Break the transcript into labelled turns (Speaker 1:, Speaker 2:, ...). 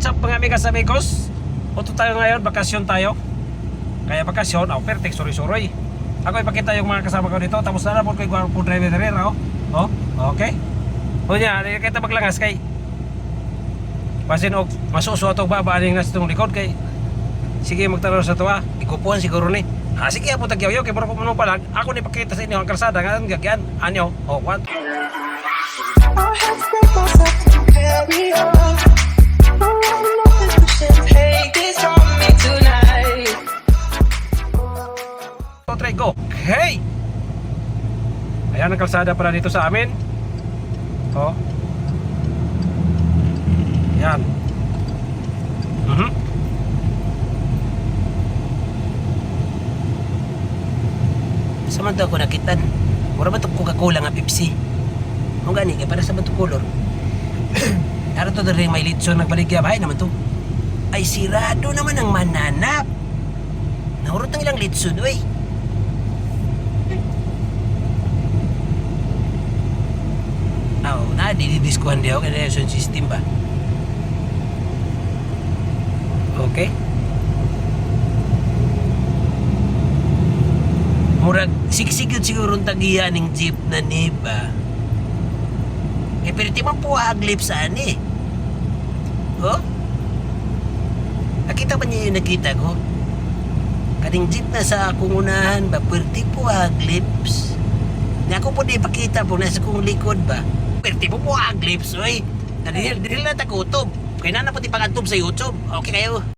Speaker 1: what's up mga amigas amigos? Oto tayo ngayon, bakasyon tayo. Kaya bakasyon, perfect, sorry. Ako ipakita yung mga kasama ko dito. Tapos na po ko yung driver na rin, okay. O niya, kita maglangas kay pasin og masuso atong babaaning nas itong likod kay sige magtanong sa tuwa, ikupuan siguro ni. Sige po tagyaw kay mura ko pa lang. Ako ni pakita sa inyo ang kalsada nga gagyan. Anyo? What? Try go. Hey! Ayan ang kalsada pala dito sa amin. Yan.
Speaker 2: Saman daw ko nakitan. Mura ba ito Coca-Cola nga Pepsi? Kung gani, kaya para sa ba ito color? Ara to rin may litson nagbaligya. Bahay naman to. Ay sirado naman ang mananap. Naurot ng ilang litson, uy. Didiskuhan di ako kaya yung system ba? Okay. Murag siksik yun siguro ang tagiya ng jeep na niba. Pero di man po haglip saan eh. Nakita ba niya yung nakita ko? Kaning jeep na sa akong unahan ba, pwerte po haglips. Nga ako po di pakita po nasa kong likod ba. Pwerte po haglips, oy. Dili na takutob. Kaya na po di pangantob sa YouTube. Okay kayo.